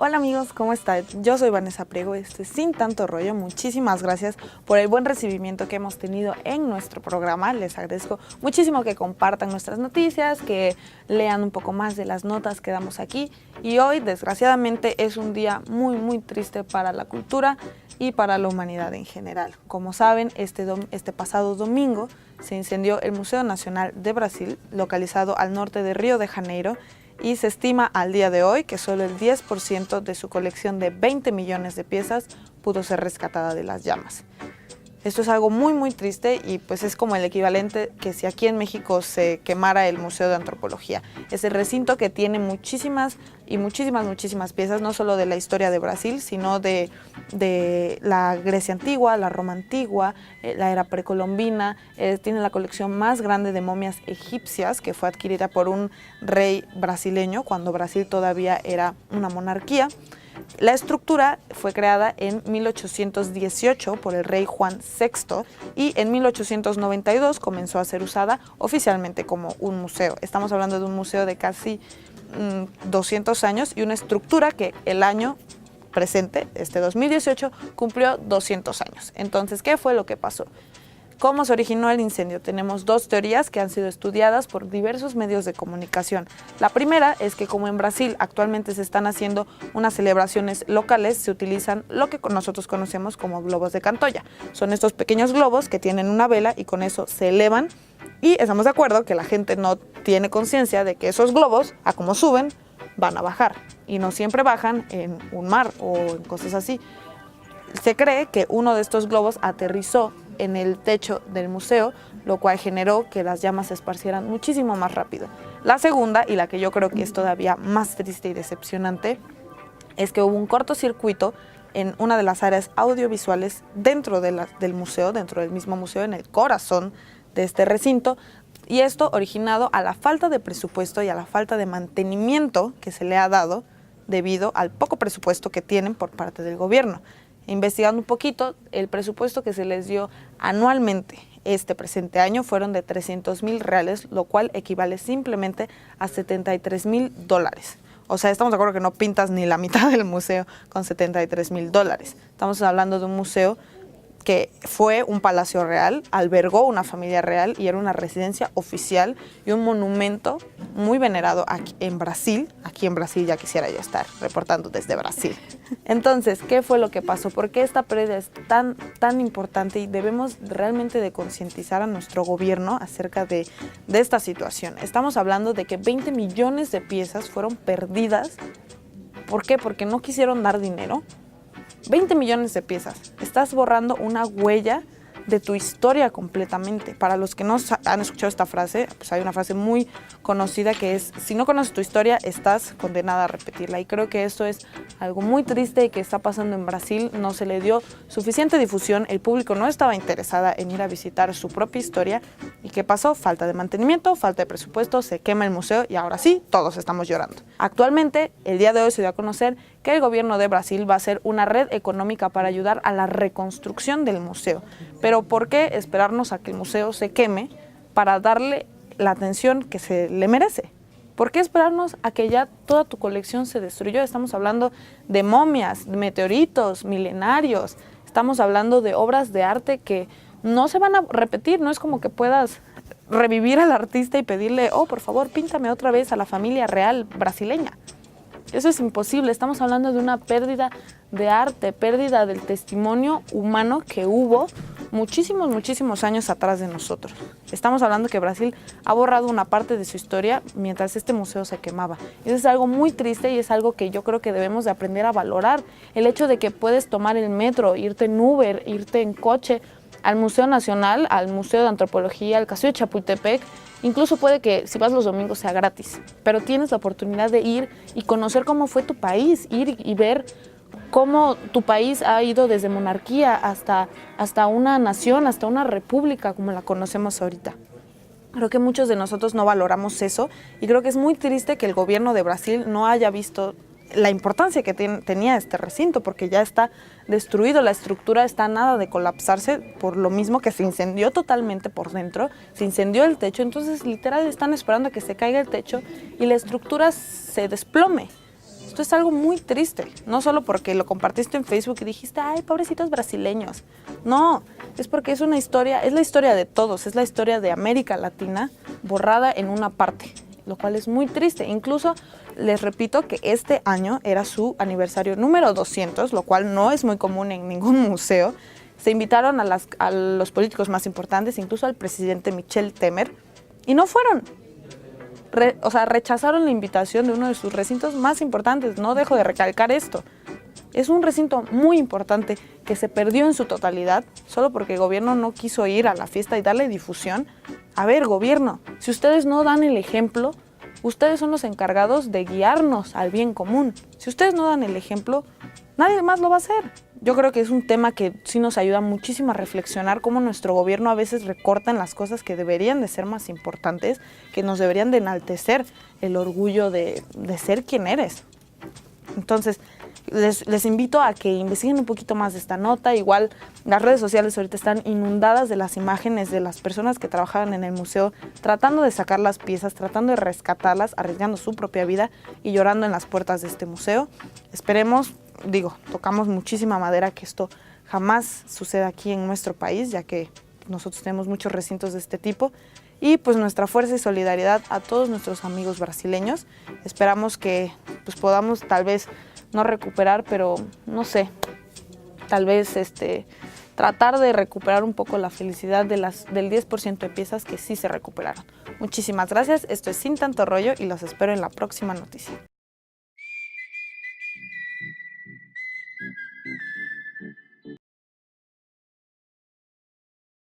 Hola amigos, ¿cómo están? Yo soy Vanessa Priego, Sin Tanto Rollo. Muchísimas gracias por el buen recibimiento que hemos tenido en nuestro programa. Les agradezco muchísimo que compartan nuestras noticias, que lean un poco más de las notas que damos aquí. Y hoy, desgraciadamente, es un día muy triste para la cultura y para la humanidad en general. Como saben, este pasado domingo se incendió el Museo Nacional de Brasil, localizado al norte de Río de Janeiro, y se estima al día de hoy que solo el 10% de su colección de 20 millones de piezas pudo ser rescatada de las llamas. Esto es algo muy triste y pues es como el equivalente que si aquí en México se quemara el Museo de Antropología. Es el recinto que tiene muchísimas piezas, no solo de la historia de Brasil, sino de la Grecia antigua, la Roma antigua, la era precolombina. Tiene la colección más grande de momias egipcias, que fue adquirida por un rey brasileño cuando Brasil todavía era una monarquía. La estructura fue creada en 1818 por el rey Juan VI y en 1892 comenzó a ser usada oficialmente como un museo. Estamos hablando de un museo de casi 200 años y una estructura que el año presente, 2018, cumplió 200 años. Entonces, ¿qué fue lo que pasó? ¿Cómo se originó el incendio? Tenemos dos teorías que han sido estudiadas por diversos medios de comunicación. La primera es que como en Brasil actualmente se están haciendo unas celebraciones locales, se utilizan lo que nosotros conocemos como globos de Cantoya. Son estos pequeños globos que tienen una vela y con eso se elevan, y estamos de acuerdo que la gente no tiene conciencia de que esos globos, a como suben, van a bajar, y no siempre bajan en un mar o en cosas así. Se cree que uno de estos globos aterrizó en el techo del museo, lo cual generó que las llamas se esparcieran muchísimo más rápido. La segunda, y la que yo creo que es todavía más triste y decepcionante, es que hubo un cortocircuito en una de las áreas audiovisuales dentro del museo, dentro del mismo museo, en el corazón de este recinto, y esto originado a la falta de presupuesto y a la falta de mantenimiento que se le ha dado debido al poco presupuesto que tienen por parte del gobierno. Investigando un poquito, el presupuesto que se les dio anualmente este presente año fueron de 300,000 reales, lo cual equivale simplemente a $73,000. O sea, estamos de acuerdo que no pintas ni la mitad del museo con $73,000. Estamos hablando de un museo que fue un palacio real, albergó una familia real y era una residencia oficial y un monumento muy venerado aquí en Brasil. Aquí en Brasil ya quisiera yo estar reportando desde Brasil. Entonces, ¿qué fue lo que pasó? ¿Por qué esta pérdida es tan importante? Y debemos realmente de concientizar a nuestro gobierno acerca de esta situación. Estamos hablando de que 20 millones de piezas fueron perdidas. ¿Por qué? Porque no quisieron dar dinero. 20 millones de piezas. Estás borrando una huella de tu historia completamente. Para los que no han escuchado esta frase, pues hay una frase muy conocida que es: si no conoces tu historia, estás condenada a repetirla. Y creo que esto es algo muy triste y que está pasando en Brasil. No se le dio suficiente difusión, el público no estaba interesada en ir a visitar su propia historia. ¿Y qué pasó? Falta de mantenimiento, falta de presupuesto, se quema el museo y ahora sí, todos estamos llorando. Actualmente, el día de hoy se dio a conocer que el gobierno de Brasil va a hacer una red económica para ayudar a la reconstrucción del museo. Pero ¿por qué esperarnos a que el museo se queme para darle la atención que se le merece? ¿Por qué esperarnos a que ya toda tu colección se destruyó? Estamos hablando de momias, de meteoritos milenarios, estamos hablando de obras de arte que no se van a repetir. No es como que puedas revivir al artista y pedirle: oh, por favor, píntame otra vez a la familia real brasileña. Eso es imposible. Estamos hablando de una pérdida de arte, pérdida del testimonio humano que hubo muchísimos años atrás de nosotros. Estamos hablando que Brasil ha borrado una parte de su historia mientras este museo se quemaba. Eso es algo muy triste y es algo que yo creo que debemos de aprender a valorar. El hecho de que puedes tomar el metro, irte en Uber, irte en coche al Museo Nacional, al Museo de Antropología, al Castillo de Chapultepec. Incluso puede que si vas los domingos sea gratis, pero tienes la oportunidad de ir y conocer cómo fue tu país, ir y ver cómo tu país ha ido desde monarquía hasta una nación, hasta una república como la conocemos ahorita. Creo que muchos de nosotros no valoramos eso y creo que es muy triste que el gobierno de Brasil no haya visto la importancia que tenía este recinto, porque ya está destruido, la estructura está a nada de colapsarse por lo mismo que se incendió totalmente por dentro, se incendió el techo. Entonces literal están esperando a que se caiga el techo y la estructura se desplome. Esto es algo muy triste, no solo porque lo compartiste en Facebook y dijiste, ay, pobrecitos brasileños. No, es porque es la historia de todos, es la historia de América Latina borrada en una parte, lo cual es muy triste. Incluso les repito que este año era su aniversario número 200, lo cual no es muy común en ningún museo. Se invitaron a los políticos más importantes, incluso al presidente Michel Temer, y no fueron. Rechazaron la invitación de uno de sus recintos más importantes. No dejo de recalcar esto. Es un recinto muy importante que se perdió en su totalidad solo porque el gobierno no quiso ir a la fiesta y darle difusión. A ver, gobierno, si ustedes no dan el ejemplo, ustedes son los encargados de guiarnos al bien común. Si ustedes no dan el ejemplo, nadie más lo va a hacer. Yo creo que es un tema que sí nos ayuda muchísimo a reflexionar cómo nuestro gobierno a veces recorta en las cosas que deberían de ser más importantes, que nos deberían de enaltecer el orgullo de ser quien eres. Entonces, les invito a que investiguen un poquito más de esta nota. Igual las redes sociales ahorita están inundadas de las imágenes de las personas que trabajaban en el museo, tratando de sacar las piezas, tratando de rescatarlas, arriesgando su propia vida y llorando en las puertas de este museo. Esperemos, tocamos muchísima madera que esto jamás suceda aquí en nuestro país, ya que nosotros tenemos muchos recintos de este tipo. Y pues nuestra fuerza y solidaridad a todos nuestros amigos brasileños. Esperamos que pues podamos tal vez no recuperar, pero no sé, tal vez tratar de recuperar un poco la felicidad del 10% de piezas que sí se recuperaron. Muchísimas gracias, esto es Sin Tanto Rollo y los espero en la próxima noticia.